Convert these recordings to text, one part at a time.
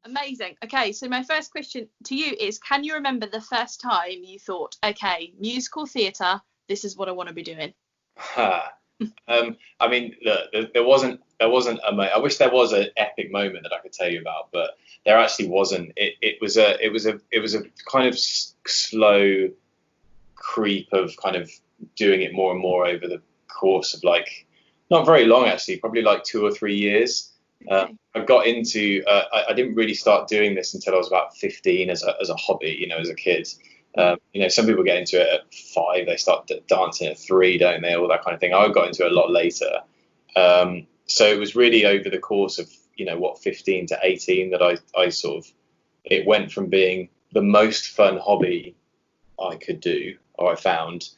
Amazing. Okay, so my first question to you is, can you remember the first time you thought, okay, musical theatre, this is what I want to be doing? I mean, look, there wasn't I wish there was an epic moment that I could tell you about, but there actually wasn't. It was a kind of slow creep of kind of doing it more and more over the course of like not very long actually, probably like 2 or 3 years. Okay. I got into I didn't really start doing this until I was about 15 as a hobby, as a kid. Some people get into it at 5, they start dancing at 3, don't they? All that kind of thing. I got into it a lot later. So it was really over the course of, 15 to 18 that I sort of, it went from being the most fun hobby I could do, or I found,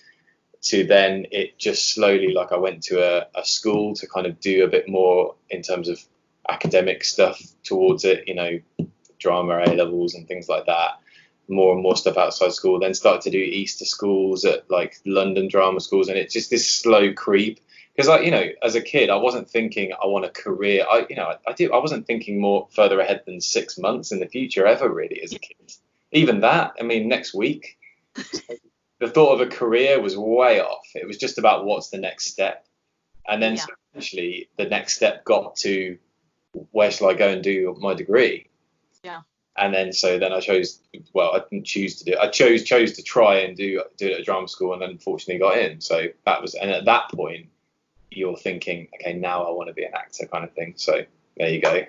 to then it just slowly, like I went to a school to kind of do a bit more in terms of academic stuff towards it, drama A levels and things like that. More and more stuff outside school, then started to do Easter schools at like London drama schools, and it's just this slow creep. Because as a kid, I wasn't thinking I want a career. I wasn't thinking more further ahead than 6 months in the future ever really as a kid. Even that, I mean, next week. The thought of a career was way off. It was just about what's the next step, and then so eventually the next step got to where shall I go and do my degree. Yeah. And then I chose. Well, I didn't choose to do it. I chose to try and do it at a drama school, and then unfortunately got in. So that was, and at that point, you're thinking, okay, now I want to be an actor, kind of thing. So there you go.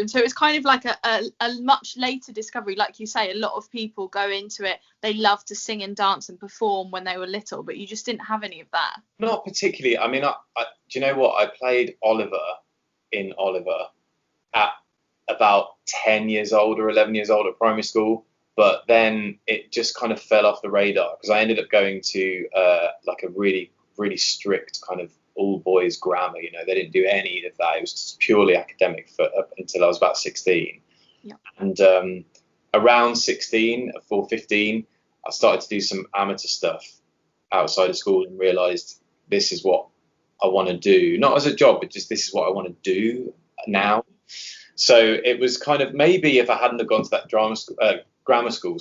So it's kind of like a much later discovery, like you say. A lot of people go into it, they love to sing and dance and perform when they were little, but you just didn't have any of that. Not particularly. I mean, I do you know what? I played Oliver in Oliver at about 10 years old or 11 years old at primary school, but then it just kind of fell off the radar because I ended up going to like a really, really strict kind of all boys grammar. They didn't do any of that. It was just purely academic up until I was about 16. Yeah. And around 16 or 15, I started to do some amateur stuff outside of school and realized this is what I want to do, not as a job, but just this is what I want to do now. So it was kind of, maybe if I hadn't have gone to that grammar school,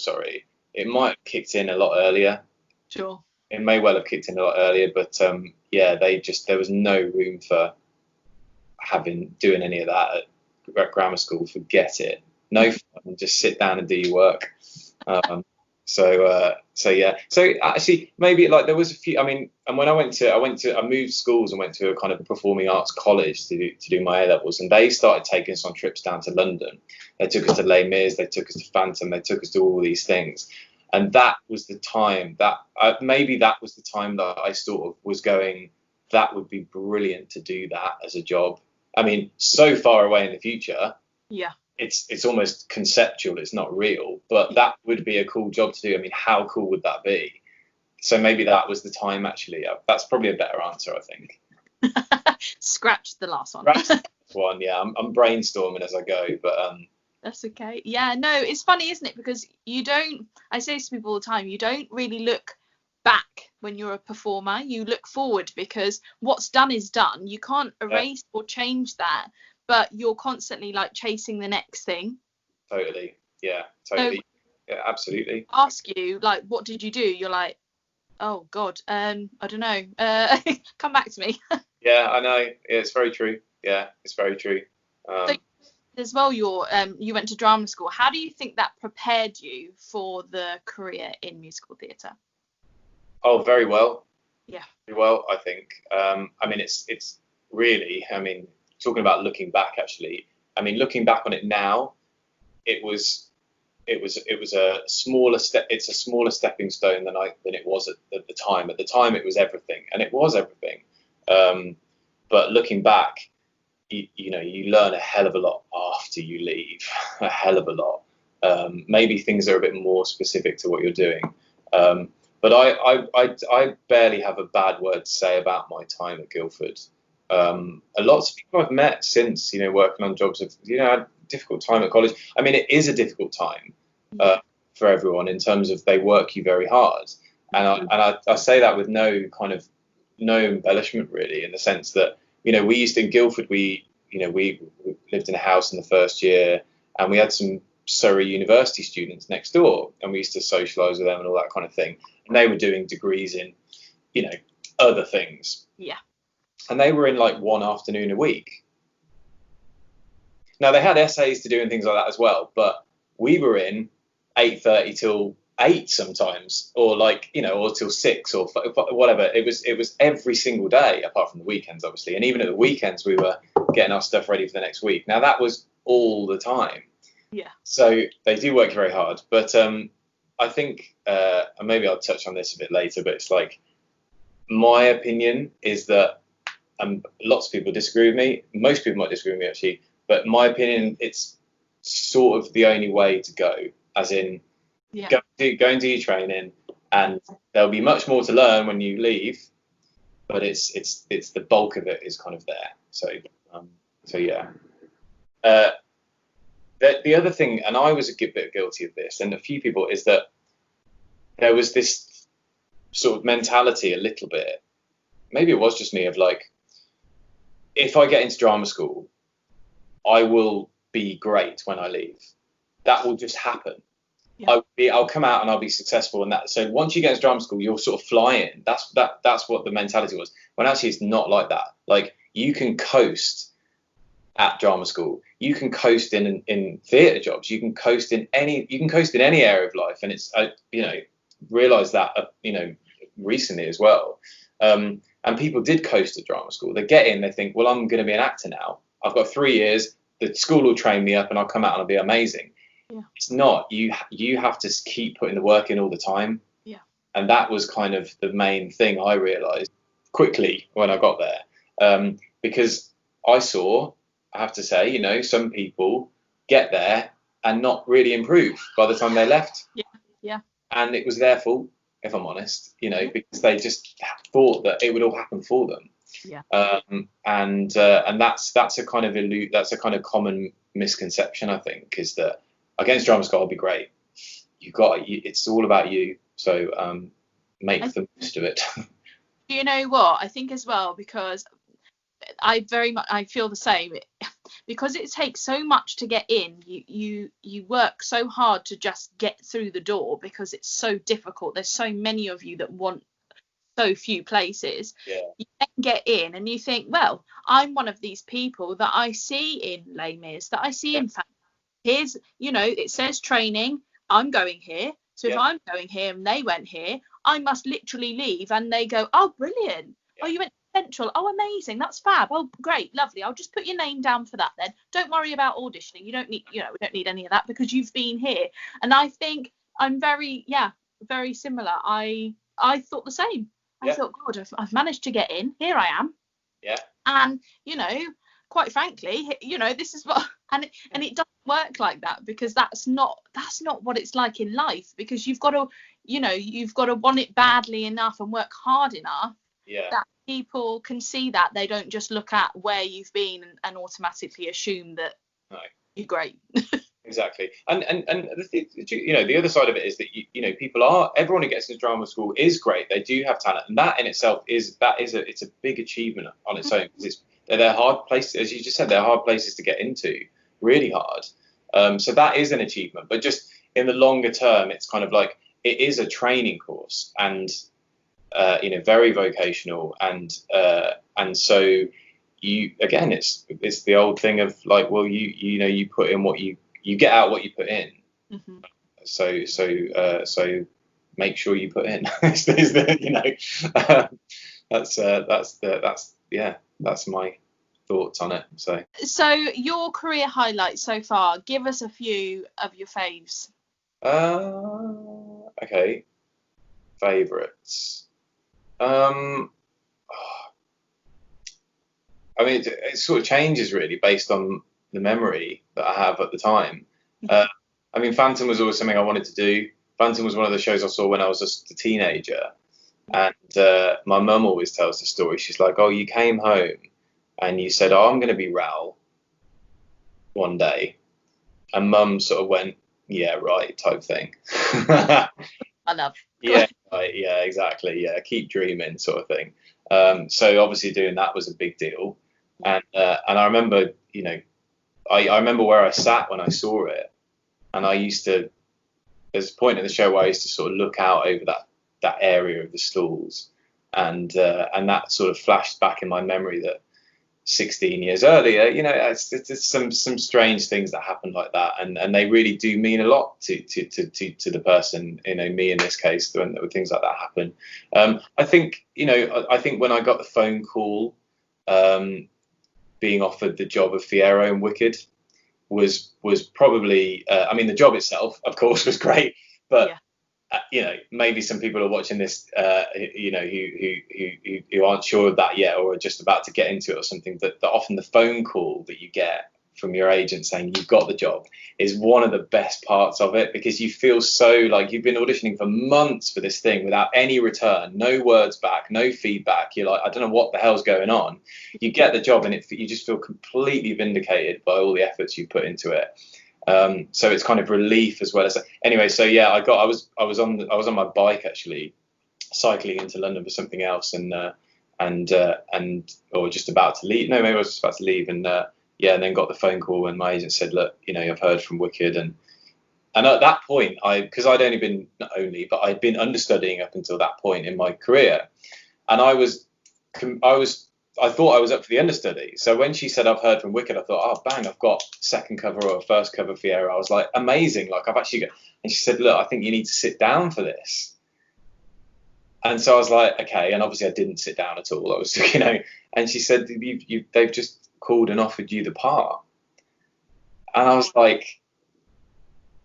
it might have kicked in a lot earlier. Sure. It may well have kicked in a lot earlier, but there was no room for doing any of that at grammar school. Forget it. No fun. Just sit down and do your work. So actually, maybe like there was a few. I mean, and when I moved schools and went to a kind of performing arts college to do my A levels, and they started taking us on trips down to London. They took us to Les Mis, they took us to Phantom, they took us to all these things, and that was the time that I sort of was going, that would be brilliant to do that as a job. I mean, so far away in the future. Yeah. It's almost conceptual, it's not real, but that would be a cool job to do. I mean, how cool would that be? So maybe that was the time, actually. That's probably a better answer, I think. Scratch the last one. Scratch the last one, yeah. I'm brainstorming as I go, but that's okay. Yeah, no, it's funny, isn't it? Because I say to people all the time, you don't really look back when you're a performer. You look forward, because what's done is done. You can't erase or change that. But you're constantly like chasing the next thing. Totally. Yeah, totally. So, yeah, absolutely. Ask you, like, what did you do? You're like, oh God, I don't know. Come back to me. Yeah, I know. Yeah, it's very true. Yeah, it's very true. So, as well, you went to drama school. How do you think that prepared you for the career in musical theatre? Oh, very well. Yeah. Very well, I think. I mean, it's really, I mean, talking about looking back, actually, I mean, looking back on it now, it was a smaller step. It's a smaller stepping stone than it was at the time. At the time, it was everything, and it was everything. But looking back, you learn a hell of a lot after you leave, a hell of a lot. Maybe things are a bit more specific to what you're doing. But I barely have a bad word to say about my time at Guildford. A lot of people I've met since, working on jobs have, had a difficult time at college. I mean, it is a difficult time for everyone in terms of they work you very hard. And I say that with no embellishment, really, in the sense that, we used to, in Guildford, we lived in a house in the first year. and we had some Surrey University students next door, and we used to socialise with them and all that kind of thing. And they were doing degrees in, other things. Yeah. And they were in like one afternoon a week. Now they had essays to do and things like that as well, but we were in 8:30 till 8 sometimes, or or till 6 or whatever. It was every single day, apart from the weekends, obviously. And even at the weekends, we were getting our stuff ready for the next week. Now that was all the time. Yeah. So they do work very hard, but I think, and maybe I'll touch on this a bit later, but it's like, my opinion is that, lots of people disagree with me. Most people might disagree with me actually, but my opinion, it's sort of the only way to go. As in, go and do your training, and there'll be much more to learn when you leave. But it's the bulk of it is kind of there. So yeah. The other thing, and I was a bit guilty of this, and a few people, is that there was this sort of mentality a little bit. Maybe it was just me, of like, if I get into drama school, I will be great when I leave. That will just happen. Yeah. I'll come out and I'll be successful in that. So once you get into drama school, you're sort of flying. That's what the mentality was. When actually it's not like that. Like, you can coast at drama school. You can coast in theatre jobs. You can coast in any area of life. And it's realised that recently as well. And people did coast at drama school. They get in, they think, well, I'm going to be an actor now. I've got 3 years. The school will train me up, and I'll come out and I'll be amazing. Yeah. It's not. You have to keep putting the work in all the time. Yeah. And that was kind of the main thing I realised quickly when I got there, because I have to say, some people get there and not really improve by the time they left. Yeah. Yeah. And it was their fault, if I'm honest, because they just thought that it would all happen for them. Yeah. And that's a kind of common misconception, I think, is that against drama school, I'll be great. It's all about you. So make the most of it. You know what? I think as well, because I feel the same. Because it takes so much to get in, you work so hard to just get through the door, because it's so difficult. There's so many of you that want so few places. Yeah. You then get in and you think, well, I'm one of these people that I see in Les Mis, that I see in fact. Here's, it says training, I'm going here. So if I'm going here and they went here, I must literally leave, and they go, oh, brilliant. Yeah. Oh, you went to Central. Oh, amazing. That's fab. Oh, great. Lovely. I'll just put your name down for that then. Don't worry about auditioning. You don't need, we don't need any of that because you've been here. And I think I'm very similar. I thought the same. I thought, God, I've managed to get in. Here I am. Yeah. And, quite frankly, this is what, and it doesn't work like that, because that's not what it's like in life, because you've got to want it badly enough and work hard enough that people can see that. They don't just look at where you've been and automatically assume that you're great. Exactly. And the other side of it is that everyone who gets into drama school is great. They do have talent, and that in itself it's a big achievement on its own, because they're hard places, as you just said, they're hard places to get into, really hard. So that is an achievement, but just in the longer term, it's kind of like, it is a training course, and very vocational, and so it's the old thing of like, well, you put in what you get out what you put in. Mm-hmm. So make sure you put in. That's my thoughts on it. So your career highlights so far, give us a few of your faves. Okay, favorites. I mean, it sort of changes really based on the memory that I have at the time. I mean, Phantom was always something I wanted to do. Phantom was one of the shows I saw when I was just a teenager. And my mum always tells the story. She's like, oh, you came home and you said, oh, I'm going to be Raoul one day. And mum sort of went, yeah, right, type thing. I love. Yeah, right, yeah, exactly. Yeah, keep dreaming sort of thing. So obviously doing that was a big deal. And I remember, I remember where I sat when I saw it, and I used to. There's a point in the show where I used to sort of look out over that area of the stalls, and that sort of flashed back in my memory that 16 years earlier, it's some strange things that happen like that, and they really do mean a lot to the person, me in this case, when things like that happen. I think when I got the phone call, being offered the job of Fiero in Wicked was probably, the job itself, of course, was great, but maybe some people are watching this, who aren't sure of that yet, or are just about to get into it or something, that often the phone call that you get from your agent saying you've got the job is one of the best parts of it, because you feel so like you've been auditioning for months for this thing without any return, no words back, no feedback. You're like, I don't know what the hell's going on. You get the job, and you just feel completely vindicated by all the efforts you put into it. So it's kind of relief as well as anyway. So yeah, I was on my bike actually, cycling into London for something else, or just about to leave. No, maybe I was just about to leave, and then got the phone call, and my agent said, look, I've heard from Wicked, and at that point, because I'd been understudying up until that point in my career, and I thought I was up for the understudy. So when she said I've heard from Wicked, I thought, oh bang, I've got second cover or first cover Fiero. I was like, amazing, like I've actually got. And she said, look, I think you need to sit down for this. And so I was like, okay, and obviously I didn't sit down at all. I was, and she said, they've just called and offered you the part. And I was like,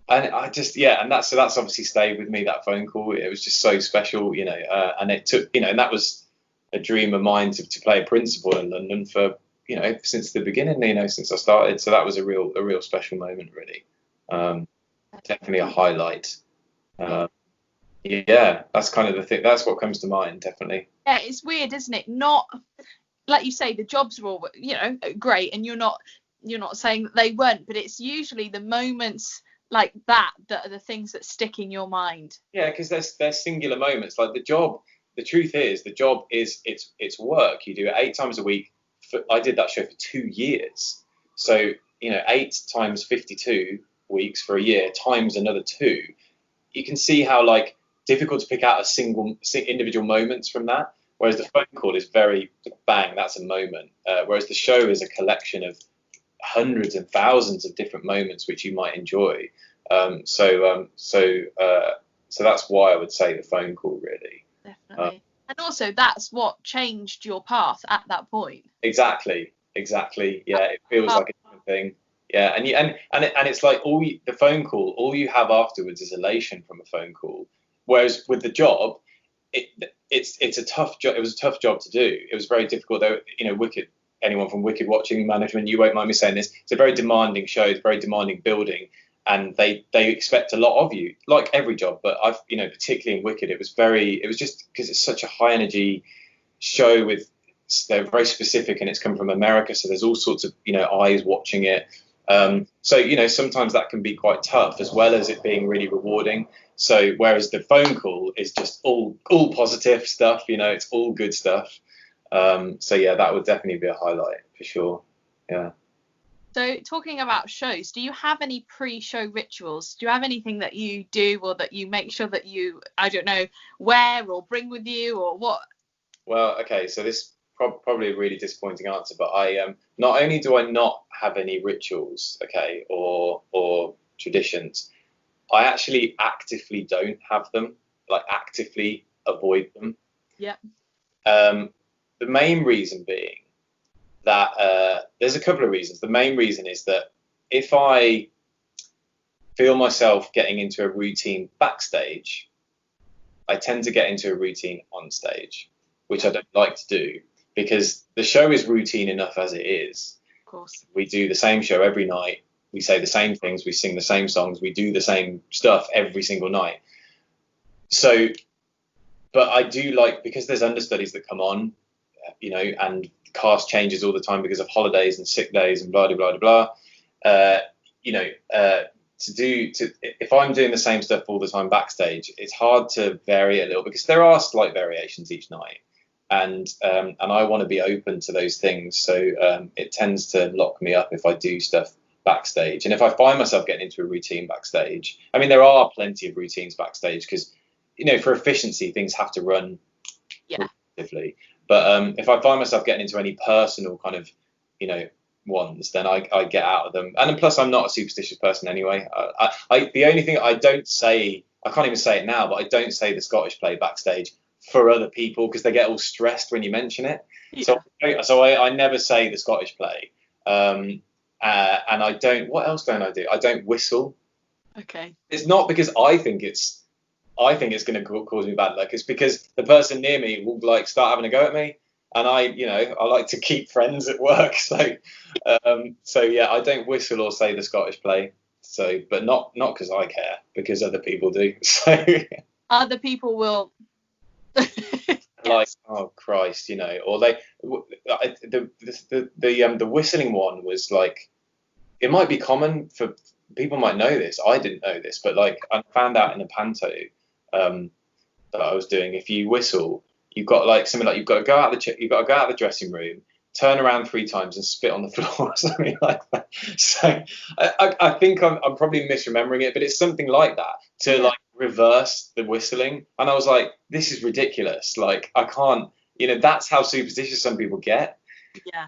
and I just, and that's obviously stayed with me, that phone call. It was just so special, and it took, and that was a dream of mine to play a principal in London for, since the beginning, since I started. So that was a real special moment, really. Definitely a highlight. That's kind of the thing. That's what comes to mind, definitely. Yeah, it's weird, isn't it? Not like you say, the jobs are all, great, and you're not saying that they weren't, but it's usually the moments like that are the things that stick in your mind. Yeah, because they're singular moments. Like the job, the truth is, the job is it's work. You do it 8 times a week. I did that show for 2 years. So 8 times 52 weeks for a year times another 2. You can see how like difficult to pick out individual moments from that. Whereas the phone call is very bang, that's a moment. Whereas the show is a collection of hundreds and thousands of different moments which you might enjoy. So that's why I would say the phone call, really. Definitely. And also that's what changed your path at that point. Exactly. Yeah, it feels like a different thing. Yeah, and it's like the phone call, all you have afterwards is elation from a phone call. Whereas with the job, it's a tough job. It was a tough job to do. It was very difficult, though. Wicked. Anyone from Wicked watching, management, you won't mind me saying this. It's a very demanding show. It's a very demanding building, and they expect a lot of you, like every job. But particularly in Wicked, it was just because it's such a high energy show they're very specific, and it's come from America, so there's all sorts of eyes watching it. So sometimes that can be quite tough, as well as it being really rewarding. So whereas the phone call is just all positive stuff, it's all good stuff. So yeah, that would definitely be a highlight for sure. Yeah. So talking about shows, do you have any pre-show rituals? Do you have anything that you do, or that you make sure that you, I don't know, wear or bring with you, or what? Well, okay, so this probably a really disappointing answer, but I not only do I not have any rituals, okay, or traditions, I actually actively don't have them, like actively avoid them. Yeah. The main reason being that there's a couple of reasons. The main reason is that if I feel myself getting into a routine backstage, I tend to get into a routine on stage, which I don't like to do, because the show is routine enough as it is. Of course. We do the same show every night. We say the same things. We sing the same songs. We do the same stuff every single night. So, but I do like, because there's understudies that come on, and cast changes all the time because of holidays and sick days and blah, blah, blah, blah. If I'm doing the same stuff all the time backstage, it's hard to vary it a little, because there are slight variations each night. And I want to be open to those things. So it tends to lock me up if I do stuff backstage. And if I find myself getting into a routine backstage, I mean, there are plenty of routines backstage because, for efficiency, things have to run relatively. But if I find myself getting into any personal kind of, ones, then I get out of them. And then plus, I'm not a superstitious person anyway. The only thing I don't say, I can't even say it now, but I don't say the Scottish play backstage for other people because they get all stressed when you mention it. Yeah. So I never say the Scottish play. And I don't. What else don't I do? I don't whistle. Okay. It's not because I think it's going to cause me bad luck. It's because the person near me will like start having a go at me, and I like to keep friends at work. So yeah, I don't whistle or say the Scottish play. So, but not because I care, because other people do. So other people will. Like, oh Christ, or the whistling one was like, it might be common for people, might know this. I didn't know this, but like I found out in a panto that I was doing, if you whistle, you've got like something like you've got to go out the dressing room, turn around 3 times and spit on the floor or something like that. So I think I'm probably misremembering it, but it's something like that to like reverse the whistling. And I was like, this is ridiculous. Like I can't, that's how superstitious some people get. Yeah.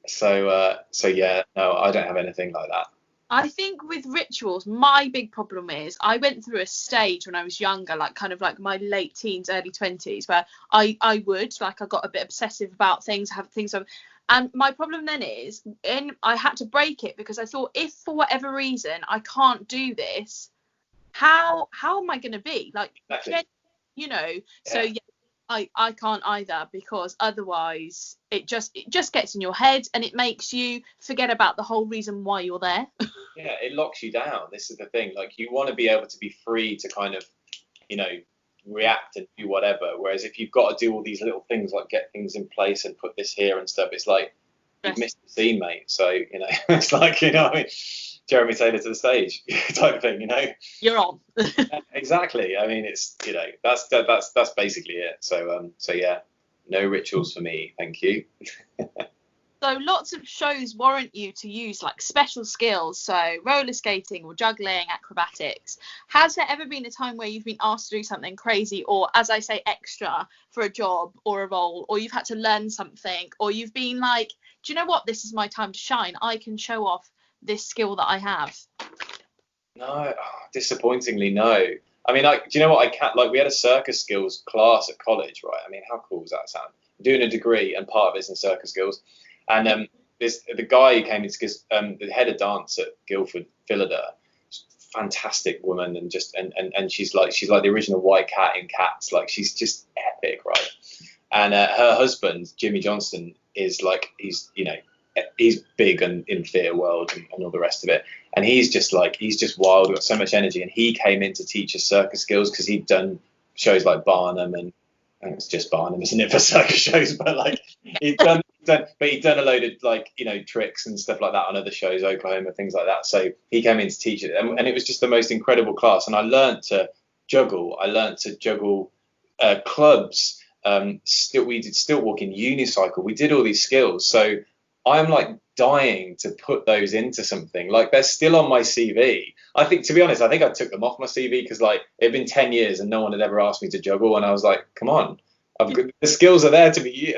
So yeah, no, I don't have anything like that. I think with rituals, my big problem is I went through a stage when I was younger, like kind of like my late teens, early 20s, where I got a bit obsessive about things, and my problem then is, I had to break it because I thought, if for whatever reason I can't do this, how am I going to be like, exactly. So yeah. I can't either, because otherwise it just gets in your head and it makes you forget about the whole reason why you're there. Yeah, it locks you down. This is the thing. Like, you want to be able to be free to kind of, react and do whatever. Whereas if you've got to do all these little things like get things in place and put this here and stuff, it's like you've missed the scene, mate. So, it's like, Jeremy Taylor to the stage type of thing, You're on. Exactly. I mean, it's, that's basically it. So yeah, no rituals for me. Thank you. So lots of shows warrant you to use like special skills, so roller skating or juggling, acrobatics. Has there ever been a time where you've been asked to do something crazy, or, as I say, extra for a job or a role, or you've had to learn something, or you've been like, do you know what, this is my time to shine, I can show off this skill that I have? No, disappointingly, no. I mean, like, do you know what, I can't, like, we had a circus skills class at college, right? I mean, how cool does that sound? I'm doing a degree and part of it's in circus skills. And the guy who came in, because the head of dance at Guildford, Phillida, fantastic woman, and she's like the original white cat in Cats. Like, she's just epic, right? And her husband, Jimmy Johnston, is like, he's big and in theatre world and all the rest of it. And he's just wild, got so much energy. And he came in to teach us circus skills because he'd done shows like Barnum and it's just Barnum, isn't it, for circus shows? But like he'd done a load of like, tricks and stuff like that on other shows, Oklahoma, things like that. So he came in to teach it, and it was just the most incredible class. And I learned to juggle. Clubs. We did stilt walking, unicycle. We did all these skills. So I'm like dying to put those into something. Like, they're still on my CV. I think, to be honest, I took them off my CV because like it'd been 10 years and no one had ever asked me to juggle, and I was like, come on, the skills are there to be,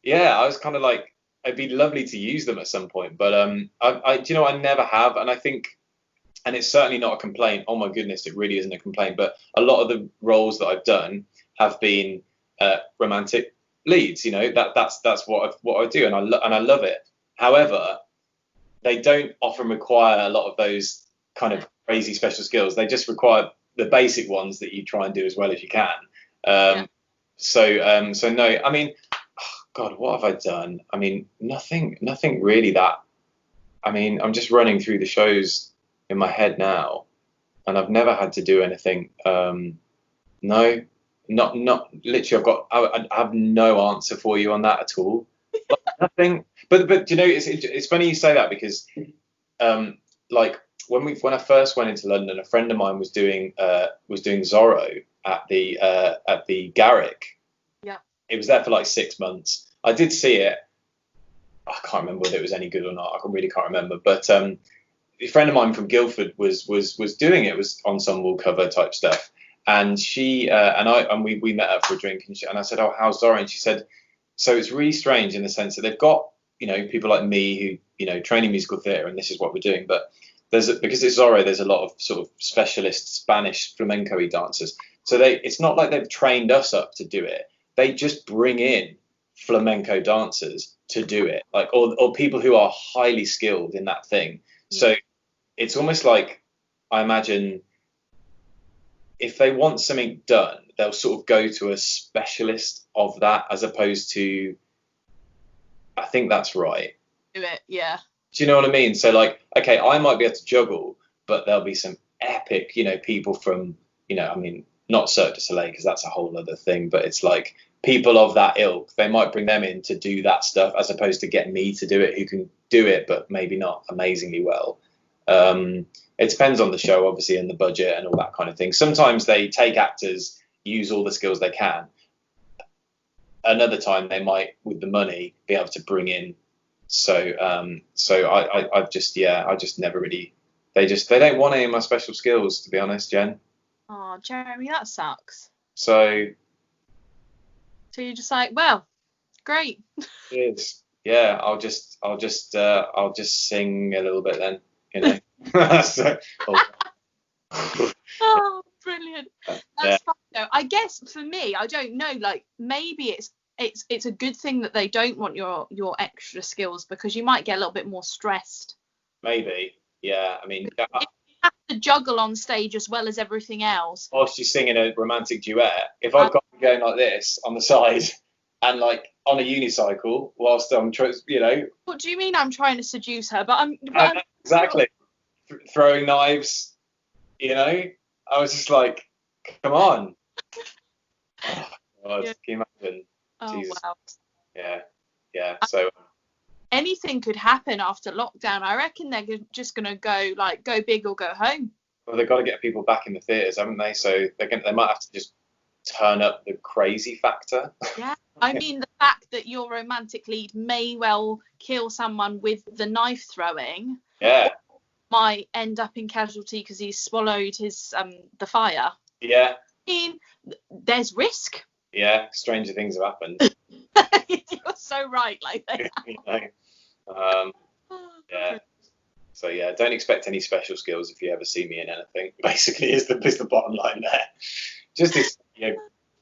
yeah, I was kind of like, it'd be lovely to use them at some point, but I never have, and I think, and it's certainly not a complaint. Oh my goodness, it really isn't a complaint. But a lot of the roles that I've done have been romantic leads. That's what I do, and I love it. However, they don't often require a lot of those kind of crazy special skills. They just require the basic ones that you try and do as well as you can. So no, I mean, God, what have I done? I mean, nothing really that. I mean, I'm just running through the shows in my head now, and I've never had to do anything. No, not literally. I have no answer for you on that at all. Nothing. But it's funny you say that, because like when I first went into London, a friend of mine was doing Zorro at the Garrick. Yeah. It was there for like 6 months. I did see it. I can't remember whether it was any good or not. I really can't remember. But a friend of mine from Guildford was doing it. It was ensemble cover type stuff. And she and we met up for a drink, and I said, "Oh, how's Zora?" And she said, "So it's really strange in the sense that they've got, people like me who, train in musical theatre, and this is what we're doing. But because it's Zorro, there's a lot of sort of specialist Spanish flamenco-y dancers. So it's not like they've trained us up to do it. They just bring in flamenco dancers to do it, like or people who are highly skilled in that thing. So it's almost like, I imagine, if they want something done, they'll sort of go to a specialist of that, as opposed to, I think that's right. Do it, yeah. Do you know what I mean? So like, okay, I might be able to juggle, but there'll be some epic, people from, I mean, not Cirque du Soleil, because that's a whole other thing, but it's like people of that ilk. They might bring them in to do that stuff, as opposed to get me to do it, who can do it, but maybe not amazingly well. It depends on the show, obviously, and the budget and all that kind of thing. Sometimes they take actors, use all the skills they can. Another time they might, with the money, be able to bring in. So I just never really. They don't want any of my special skills, to be honest, Jen. Oh, Jeremy, that sucks. So you're just like, well, great. it is. Yeah, I'll just sing a little bit then, So, Oh, brilliant. yeah. Fine though. I guess for me, I don't know, like maybe it's a good thing that they don't want your extra skills, because you might get a little bit more stressed. Maybe. Yeah, I mean, If you have to juggle on stage as well as everything else. whilst you're singing a romantic duet, if I've got to go like this on the side and like on a unicycle whilst I'm What do you mean I'm trying to seduce her? But I'm exactly throwing knives, I was just like, come on. Oh, God, Yeah. can you imagine? Oh, Jesus. wow. Yeah. So anything could happen after lockdown. I reckon they're just gonna go big or go home. well, they've got to get people back in the theatres, haven't they? So they might have to just turn up the crazy factor. Yeah. I mean, the fact that your romantic lead may well kill someone with the knife throwing. Yeah. Might end up in casualty because he's swallowed his the fire. Yeah. I mean, there's risk. Yeah. Stranger things have happened. You're so right, like that. Yeah. So yeah, don't expect any special skills if you ever see me in anything. Basically, is the bottom line there. Just this,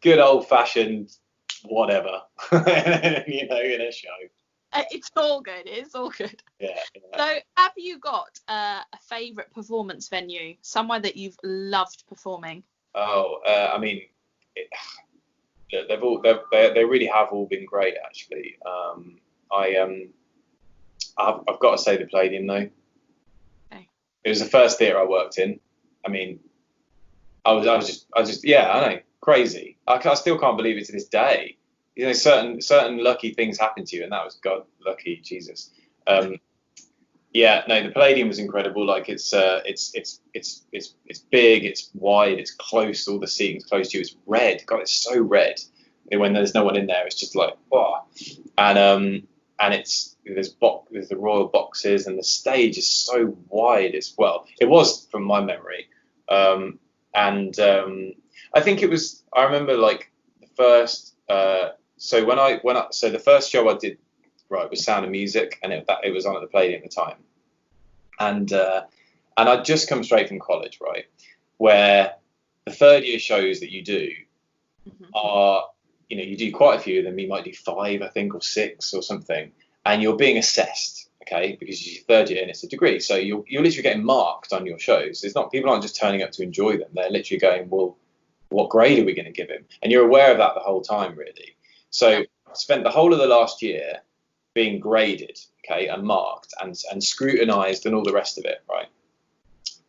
good old fashioned whatever, in a show. It's all good. It's all good. Yeah. So, have you got a favourite performance venue, somewhere that you've loved performing? Oh, I mean, they really have all been great, actually. I've got to say the Palladium though. Okay. It was the first theatre I worked in. I mean, I was just yeah, I know, crazy. I still can't believe it to this day. Certain lucky things happen to you, and that was God lucky, Jesus. Yeah, no, the Palladium was incredible. Like it's big, it's wide, it's close. All the seating's close to you. It's red. God, it's so red. And when there's no one in there, it's just like, wow. And there's the royal boxes, and the stage is so wide. It was from my memory. I think it was. I remember like the first. So the first show I did, right, was Sound of Music, and it was on at the Palladium at the time, and I'd just come straight from college, right, where the third year shows that you do are, you do quite a few of them. You might do 5, I think, or 6 or something, and you're being assessed, okay, because it's your third year and it's a degree, so you're literally getting marked on your shows. People aren't just turning up to enjoy them; they're literally going, well, what grade are we going to give him? And you're aware of that the whole time, really. So I spent the whole of the last year being graded, okay, and marked and scrutinized and all the rest of it, right?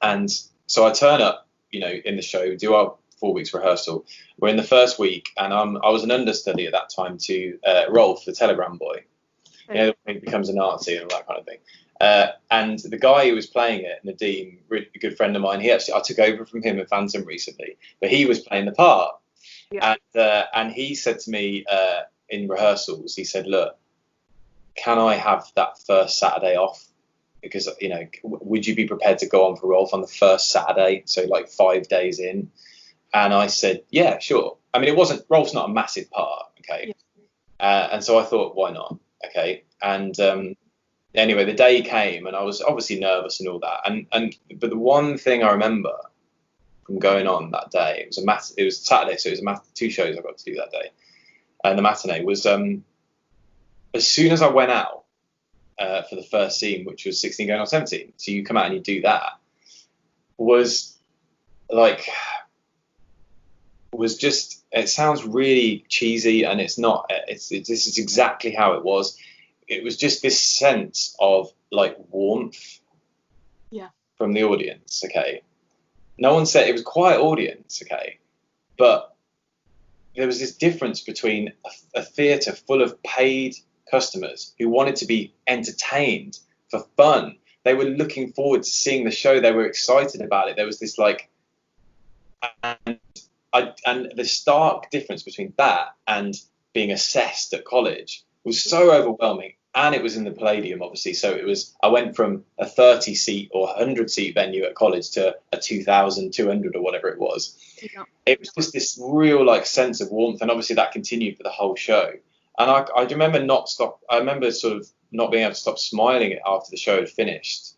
And so I turn up, in the show, do our 4 weeks rehearsal. We're in the first week, and I was an understudy at that time to Rolf, the telegram boy. He becomes a Nazi and all that kind of thing. And the guy who was playing it, Nadeem, really a good friend of mine, I took over from him at Phantom recently, but he was playing the part. Yeah. And he said to me in rehearsals, he said, look, can I have that first Saturday off? Because, would you be prepared to go on for Rolf on the first Saturday? So like 5 days in. And I said, yeah, sure. I mean, Rolf's not a massive part. Okay. Yeah. And so I thought, why not? Okay. And anyway, the day came and I was obviously nervous and all that. But the one thing I remember from going on that day, it was Saturday, so it was two shows I got to do that day. And the matinee was, as soon as I went out for the first scene, which was 16 going on 17, so you come out and you do that, was just, it sounds really cheesy and it's not, this is exactly how it was. It was just this sense of like warmth from the audience. Okay. No one said, it was a quiet audience. Okay. But there was this difference between a theatre full of paid customers who wanted to be entertained for fun. They were looking forward to seeing the show. They were excited about it. There was this and the stark difference between that and being assessed at college was so overwhelming. And it was in the Palladium, obviously. So I went from a 30 seat or 100 seat venue at college to a 2,200 or whatever it was. Yeah. It was just this real sense of warmth. And obviously that continued for the whole show. And I remember I remember sort of not being able to stop smiling after the show had finished,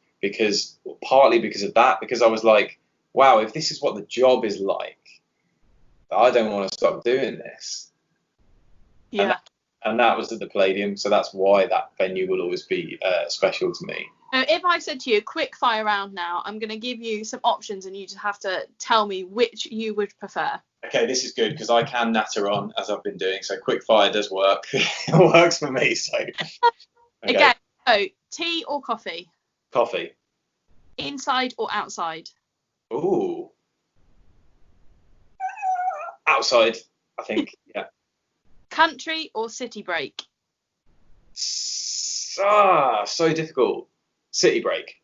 partly because of that, because I was like, wow, if this is what the job is like, I don't want to stop doing this. Yeah. And that was at the Palladium, so that's why that venue will always be special to me. If I said to you, quick fire round now, I'm going to give you some options and you just have to tell me which you would prefer. Okay, this is good because I can natter on as I've been doing, so quick fire does work. It works for me, so. Okay. Again, so tea or coffee? Coffee. Inside or outside? Ooh. Outside, I think, yeah. Country or city break? So difficult. City break.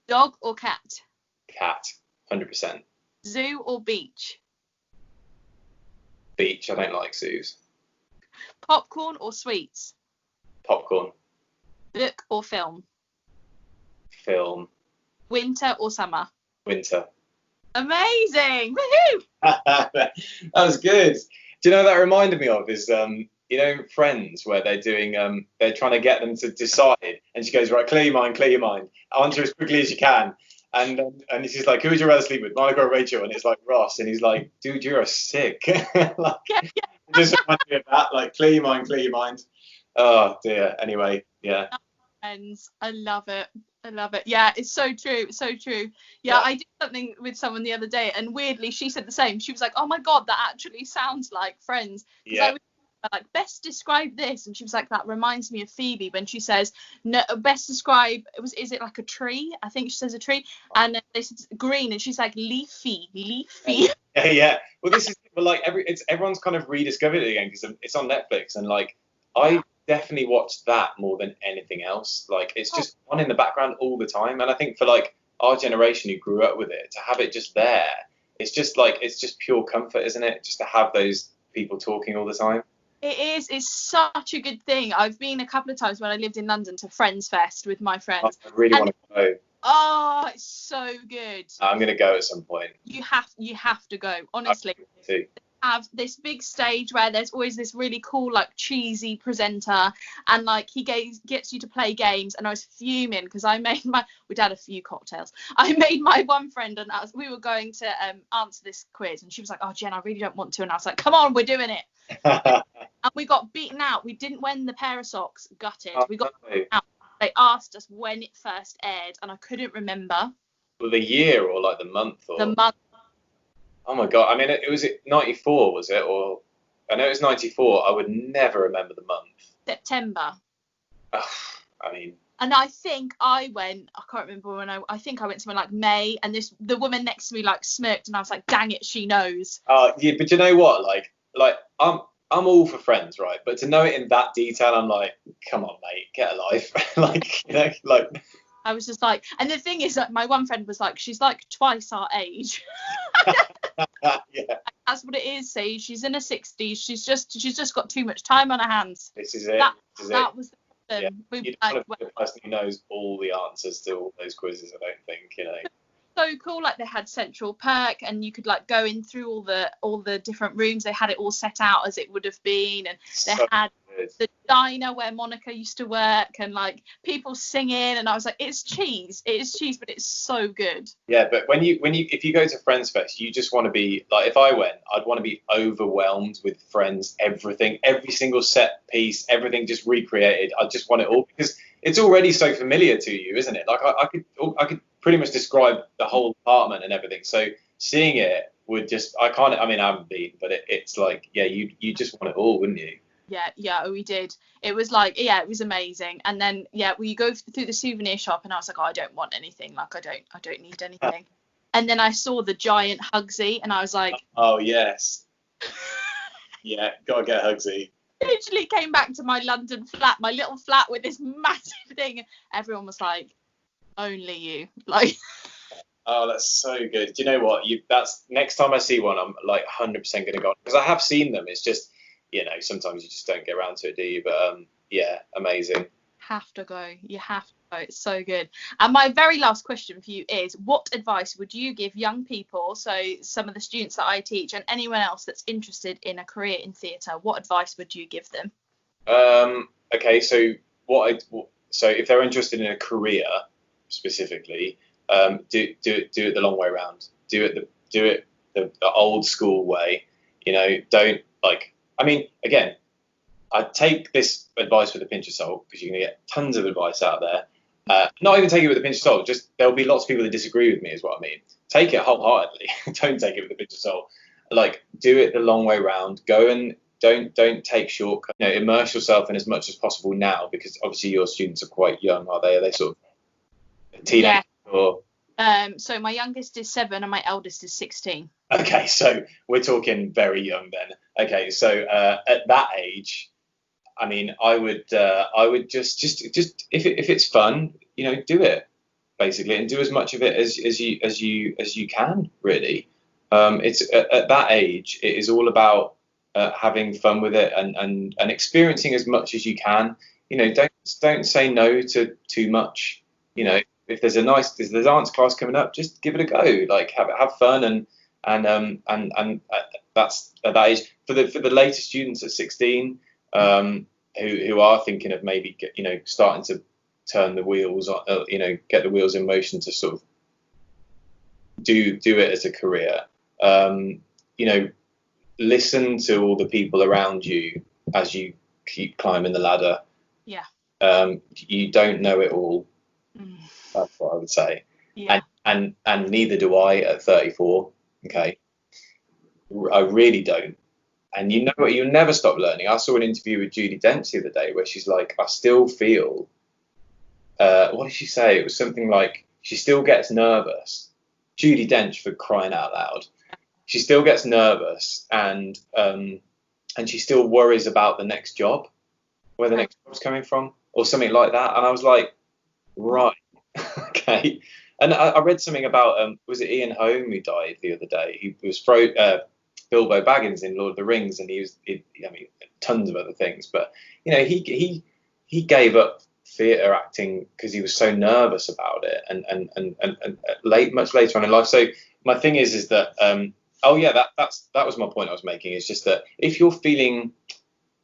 Dog or cat? Cat, 100%. Zoo or beach? Beach, I don't like zoos. Popcorn or sweets? Popcorn. Book or film? Film. Winter or summer? Winter. Amazing! Woohoo! That was good. Do you know what that reminded me of is Friends, where they're trying to get them to decide, and she goes, right, clear your mind, answer as quickly as you can, and she's like, who would you rather sleep with, Monica or Rachel? And it's like Ross, and he's like, dude, you're sick. Just reminds me of that, clear your mind. Oh dear. Anyway, yeah. Friends, I love it. Yeah, it's so true. Yeah, I did something with someone the other day, and weirdly she said the same. She was like, oh my god, that actually sounds like Friends. Yeah. I was like, best describe this, and she was like, that reminds me of Phoebe when she says, no, best describe, is it like a tree? I think she says a tree, and they said green, and she's like, leafy. Yeah. Well, this is everyone's kind of rediscovered it again because it's on Netflix, and I definitely watched that more than anything else. It's just on in the background all the time, and I think for our generation who grew up with it, to have it just there, it's just pure comfort, isn't it? Just to have those people talking all the time. It is. It's such a good thing. I've been a couple of times when I lived in London to Friends Fest with my friends. I really want to go. Oh, it's so good. I'm gonna go at some point. You have to go, honestly. Have this big stage where there's always this really cool cheesy presenter, and he gets you to play games, and I was fuming because we'd had a few cocktails. I made my one friend, and we were going to answer this quiz, and she was like, oh Jen, I really don't want to, and I was like, come on, we're doing it. And we got beaten out. We didn't win the pair of socks. Gutted. We got beaten out. They asked us when it first aired, and I couldn't remember. Well, the year or the month? Or... The month. Oh my god! I mean, it was 94, was it? Or I know it was 94. I would never remember the month. September. I mean. And I think I went. I can't remember when I think I went somewhere like May, and the woman next to me smirked, and I was like, dang it, she knows. Yeah, but you know what? I'm all for Friends, right? But to know it in that detail, I'm like, come on, mate, get a life. I was just like, and the thing is, my one friend was like, she's twice our age. Yeah. That's what it is. See, she's in her 60s. She's just got too much time on her hands. This is it. That was the Yeah. We You like, don't want to be the person who knows all the answers to all those quizzes, I don't think, you know. so cool. Like they had Central Perk, and you could like go in through all the different rooms. They had it all set out as it would have been, and they So had good. the diner where Monica used to work, and like people singing, and I was like, it's cheese, it is cheese, but it's so good. Yeah, but when you if you go to Friends Fest, you just want to be like, if I went, I'd want to be overwhelmed with Friends, everything, every single set piece, everything just recreated. I just want it all because it's already so familiar to you, isn't it? Like I could pretty much describe the whole apartment and everything. So seeing it would just, I can't, I mean, I haven't been, but it's like, yeah, you just want it all, wouldn't you? Yeah, we did. It was like, yeah, it was amazing. And then yeah, we go through the souvenir shop, and I was like, oh, I don't want anything, like I don't need anything. And then I saw the giant Hugsy, and I was like, Oh yes, yeah, gotta get Hugsy. literally came back to my London flat, my little flat with this massive thing. Everyone was like, only you, like. Oh, that's so good. Do you know what? That's next time I see one, I'm like 100% gonna go because I have seen them. It's just, you know, sometimes you just don't get around to it, do you? But yeah, amazing. Have to go. You have to go. It's so good. And my very last question for you is, what advice would you give young people, so some of the students that I teach and anyone else that's interested in a career in theatre, what advice would you give them? Okay, so so if they're interested in a career specifically, do it the long way around. Do it the old school way. You know, don't like. I mean, again, I take this advice with a pinch of salt because you're gonna get tons of advice out there. Not even take it with a pinch of salt. Just there'll be lots of people that disagree with me, is what I mean. Take it wholeheartedly. Don't take it with a pinch of salt. Like, do it the long way round. Go and don't take shortcuts. You know, immerse yourself in as much as possible now because obviously your students are quite young, are they? Are they sort of teenagers Yeah. or? So my youngest is 7 and my eldest is 16. Okay, so we're talking very young then. Okay, so at that age, I mean, I would just if it's fun, you know, do it basically, and do as much of it as you can really. It's at that age, it is all about having fun with it and experiencing as much as you can. You know, don't say no to too much. You know, if there's a dance class coming up, just give it a go. Like have fun and that's at that age. For the later students at 16, who are thinking of maybe starting to turn the wheels on, get the wheels in motion to sort of do it as a career. You know, listen to all the people around you as you keep climbing the ladder. Yeah. You don't know it all. That's what I would say. Yeah. And neither do I at 34. Okay. I really don't. And you know what? You'll never stop learning. I saw an interview with Judi Dench the other day where she's like, I still feel. What did she say? It was something like she still gets nervous. Judi Dench, for crying out loud. She still gets nervous and she still worries about the next job, where the next job's coming from, or something like that. And I was like, right, okay. And I read something about was it Ian Holm who died the other day? He was Bilbo Baggins in Lord of the Rings, and I mean, tons of other things. But you know, he gave up theatre acting because he was so nervous about it, and much later on in life. So my thing is that that was my point I was making. Is just that if you're feeling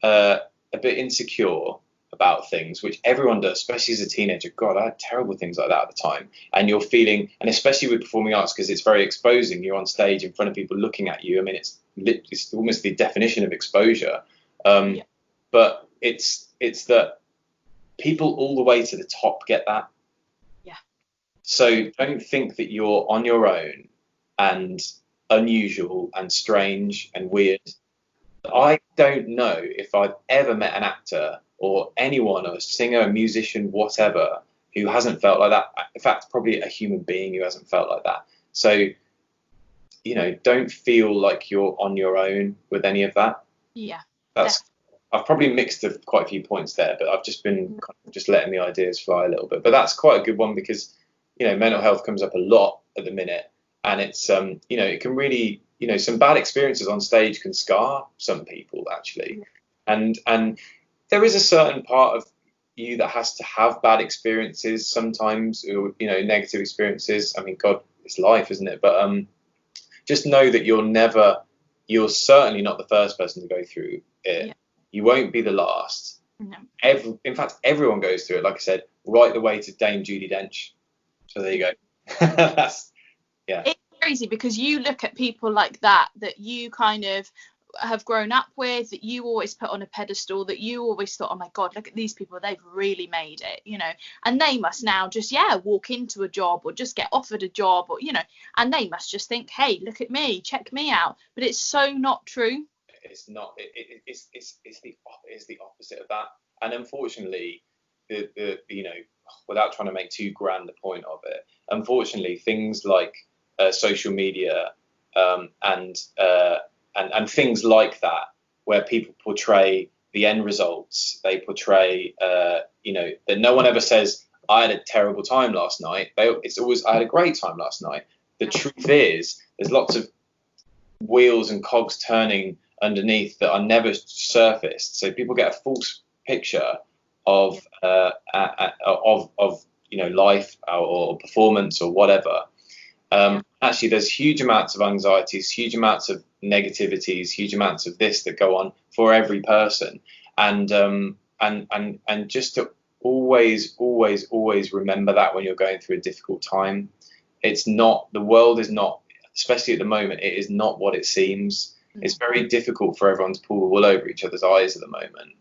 a bit insecure about things, which everyone does, especially as a teenager. God, I had terrible things like that at the time. And you're feeling, and especially with performing arts, because it's very exposing. You're on stage in front of people looking at you. I mean, it's almost the definition of exposure. But it's that people all the way to the top get that. Yeah. So don't think that you're on your own and unusual and strange and weird. I don't know if I've ever met an actor or anyone, a singer, a musician, whatever, who hasn't felt like that. In fact, probably a human being who hasn't felt like that. So, you know, don't feel like you're on your own with any of that. Yeah. I've probably mixed quite a few points there, but I've just been kind of just letting the ideas fly a little bit. But that's quite a good one because, you know, mental health comes up a lot at the minute, and it's you know, it can really, you know, some bad experiences on stage can scar some people actually, and there is a certain part of you that has to have bad experiences sometimes, or, you know, negative experiences. I mean, God, it's life, isn't it? But just know that you're certainly not the first person to go through it. Yeah. You won't be the last. No. In fact, everyone goes through it. Like I said, right the way to Dame Judi Dench. So there you go. That's, yeah. It's crazy because you look at people like that you kind of have grown up with, that you always put on a pedestal, that you always thought, oh my God, look at these people, they've really made it, you know, and they must now just walk into a job or just get offered a job, or, you know, and they must just think, hey, look at me, check me out. But it's so not true. It's not. It's the opposite of that. And unfortunately, the you know, without trying to make too grand a point of it, unfortunately, things like social media, and things like that, where people portray the end results, they portray, you know, that no one ever says, I had a terrible time last night. It's always, I had a great time last night. The truth is, there's lots of wheels and cogs turning underneath that are never surfaced. So people get a false picture of you know, life or performance or whatever. Actually, there's huge amounts of anxieties, huge amounts of negativities, huge amounts of this that go on for every person, and just to always remember that when you're going through a difficult time. It's not, the world is not, especially at the moment, it is not what it seems. It's very difficult for everyone to pull the wool over each other's eyes at the moment,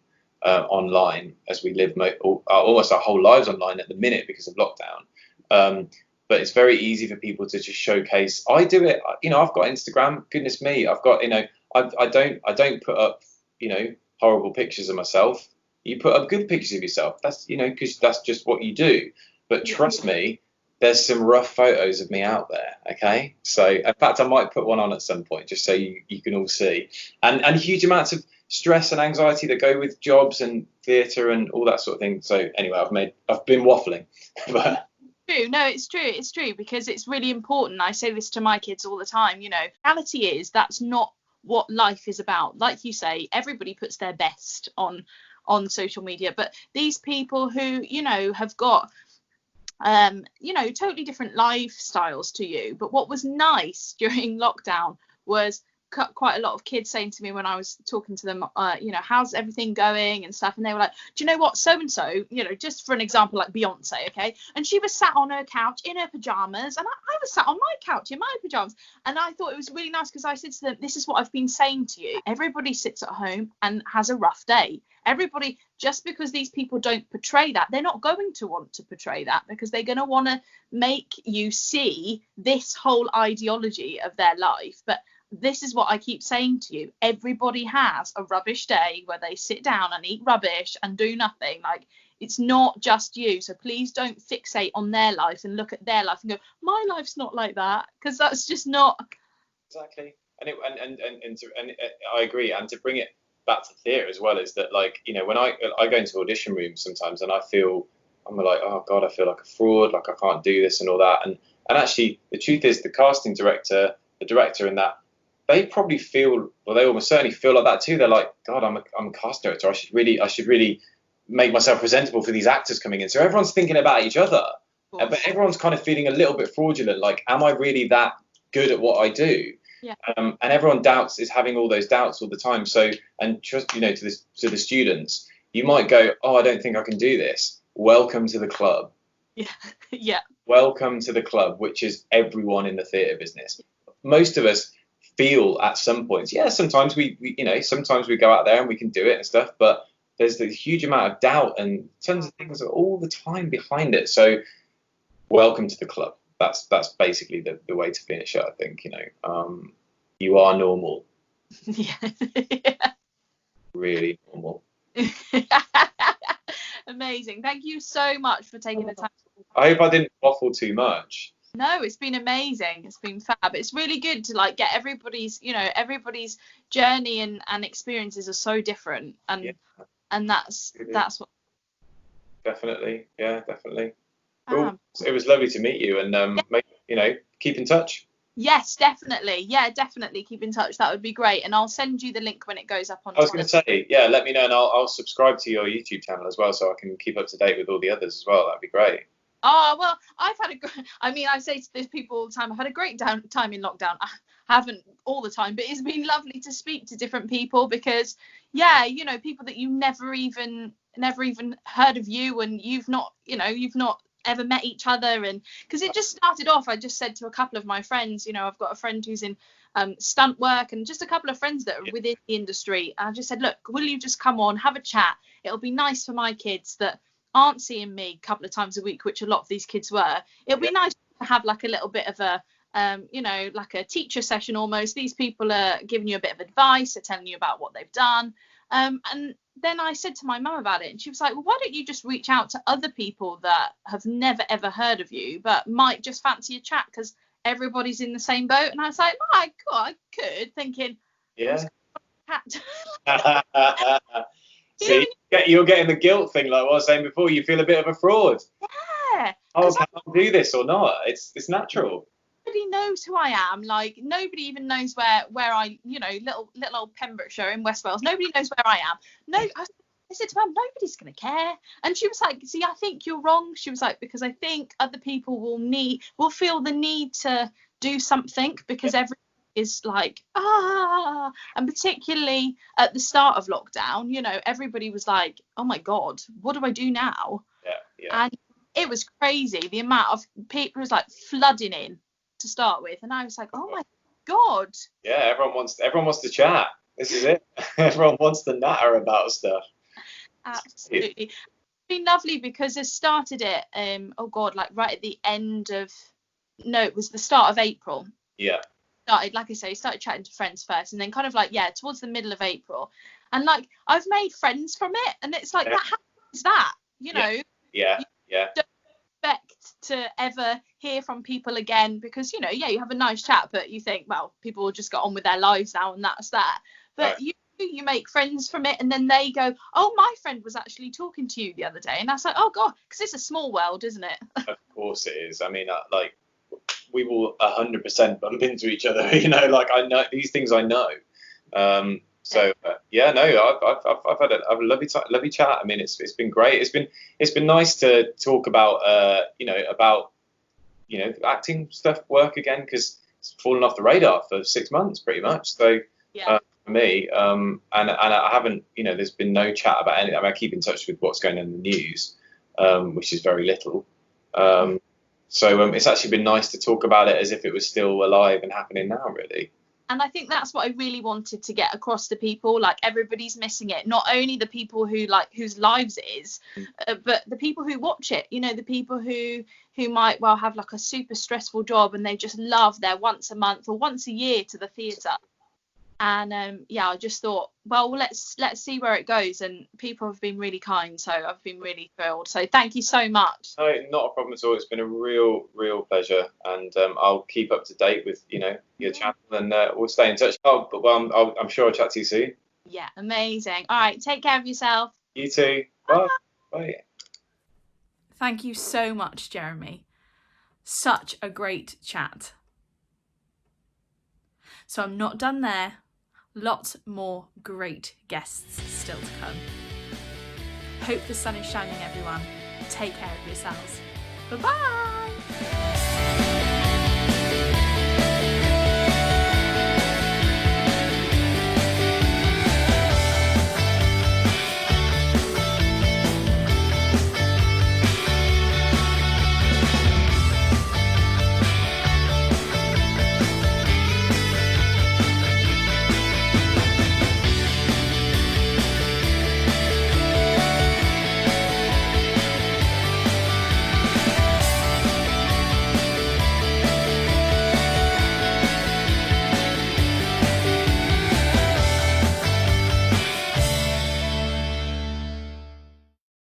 online, as we live almost our whole lives online at the minute because of lockdown. But it's very easy for people to just showcase. I do it, you know, I've got Instagram, goodness me, I've got, you know, I don't put up, you know, horrible pictures of myself. You put up good pictures of yourself. That's, you know, because that's just what you do. But trust me, there's some rough photos of me out there, okay? So, in fact, I might put one on at some point just so you can all see. And huge amounts of stress and anxiety that go with jobs and theatre and all that sort of thing. So, anyway, I've been waffling. But True. No, it's true because it's really important. I say this to my kids all the time, you know, reality is that's not what life is about. Like you say, everybody puts their best on social media, but these people who, you know, have got you know, totally different lifestyles to you. But what was nice during lockdown was quite a lot of kids saying to me when I was talking to them, you know, how's everything going and stuff, and they were like, do you know what, so and so, you know, just for an example, like Beyonce, okay, and she was sat on her couch in her pajamas, and I was sat on my couch in my pajamas, and I thought it was really nice because I said to them, this is what I've been saying to you, everybody sits at home and has a rough day. Everybody, just because these people don't portray that, they're not going to want to portray that, because they're going to want to make you see this whole ideology of their life. But this is what I keep saying to you. Everybody has a rubbish day where they sit down and eat rubbish and do nothing. Like, it's not just you. So please don't fixate on their life and look at their life and go, my life's not like that, because that's just not. Exactly. And I agree. And to bring it back to theatre as well, is that, like, you know, when I go into audition rooms sometimes and I'm like, oh God, I feel like a fraud, like I can't do this and all that. And actually the truth is, the casting director, the director, and that, they probably feel, well, they almost certainly feel like that too. They're like, God, I'm a cast director. I should really make myself presentable for these actors coming in. So everyone's thinking about each other, but everyone's kind of feeling a little bit fraudulent. Like, am I really that good at what I do? Yeah. And everyone is having all those doubts all the time. So, and trust, you know, to the students, you might go, oh, I don't think I can do this. Welcome to the club. Yeah. Yeah. Welcome to the club, which is everyone in the theatre business. Most of us feel at some points, yeah, sometimes we you know, sometimes we go out there and we can do it and stuff, but there's the huge amount of doubt and tons of things all the time behind it. So welcome to the club. That's basically the way to finish it, I think. You know, you are normal. Yeah. Really normal. Amazing. Thank you so much for taking the time. I hope I didn't waffle too much. No, it's been amazing. It's been fab. It's really good to, like, get everybody's, you know, everybody's journey and experiences are so different, and that's what. Definitely, yeah, definitely. Cool. It was lovely to meet you, and you know, keep in touch. Yes, definitely. Yeah, definitely keep in touch. That would be great. And I'll send you the link when it goes up on I was going to Tonic. say, yeah, let me know, and I'll subscribe to your YouTube channel as well, so I can keep up to date with all the others as well. That'd be great. Oh, well, I've had I mean, I say to these people all the time, I've had a great time in lockdown. I haven't all the time, but it's been lovely to speak to different people because, yeah, you know, people that you never even heard of you, and you've not ever met each other. And because it just started off, I just said to a couple of my friends, you know, I've got a friend who's in stunt work and just a couple of friends that are within the industry. I just said, look, will you just come on, have a chat? It'll be nice for my kids that aren't seeing me a couple of times a week, which a lot of these kids were. It'll be nice to have like a little bit of a like a teacher session almost. These people are giving you a bit of advice, they're telling you about what they've done. And then I said to my mum about it, and she was like, well, why don't you just reach out to other people that have never ever heard of you but might just fancy a chat, because everybody's in the same boat. And I was like, my God, I could, thinking, Yeah. you know, See, you're getting the guilt thing, like what I was saying before. You feel a bit of a fraud. yeah, Oh, because can I do this or not? It's natural. nobody knows who I am. Like, nobody even knows where I, you know, little old Pembrokeshire in West Wales. Nobody knows where I am. No, I said to her, nobody's gonna care. And she was like, see, I think you're wrong. She was like, because I think other people will feel the need to do something, because everyone is like, and particularly at the start of lockdown, you know, everybody was like, oh my God, what do I do now? Yeah. And it was crazy, the amount of people was like flooding in to start with, and I was like, oh my God. Yeah, everyone wants to chat. This is it. Everyone wants to natter about stuff. Absolutely. It's been lovely because I started it oh God, like right at the end of, no, it was the start of April. Yeah. Started, like I say, started chatting to friends first, and then kind of like, yeah, towards the middle of April, and like I've made friends from it, and it's like, that happens, that, you know, Yeah. you don't expect to ever hear from people again, because, you know, yeah, you have a nice chat, but you think, well, people will just get on with their lives now, and that's that. But you make friends from it, and then they go, oh, my friend was actually talking to you the other day, and that's like, oh God, because it's a small world, isn't it? Of course it is. I mean, like, we will 100% bump into each other. You know, like, I know these things. I know. So yeah, no, I've had a lovely chat. I mean, it's been great. It's been nice to talk about acting stuff, work again, because it's fallen off the radar for 6 months pretty much. So for me, and I haven't, you know, there's been no chat about anything. I mean, I keep in touch with what's going on in the news, which is very little. So it's actually been nice to talk about it as if it was still alive and happening now, really. And I think that's what I really wanted to get across to people. Like, everybody's missing it. Not only the people who, like, whose lives it is, but the people who watch it. You know, the people who might well have like a super stressful job, and they just love their once a month or once a year to the theatre. And I just thought, well, let's see where it goes. And people have been really kind, so I've been really thrilled. So thank you so much. No, not a problem at all. It's been a real pleasure, and I'll keep up to date with, you know, your channel, and we'll stay in touch. Oh, but I'm sure I'll chat to you soon. Yeah, amazing. All right, take care of yourself. You too. Bye. Bye. Thank you so much, Jeremy. Such a great chat. So I'm not done there. Lots more great guests still to come. Hope the sun is shining, everyone. Take care of yourselves. Bye-bye.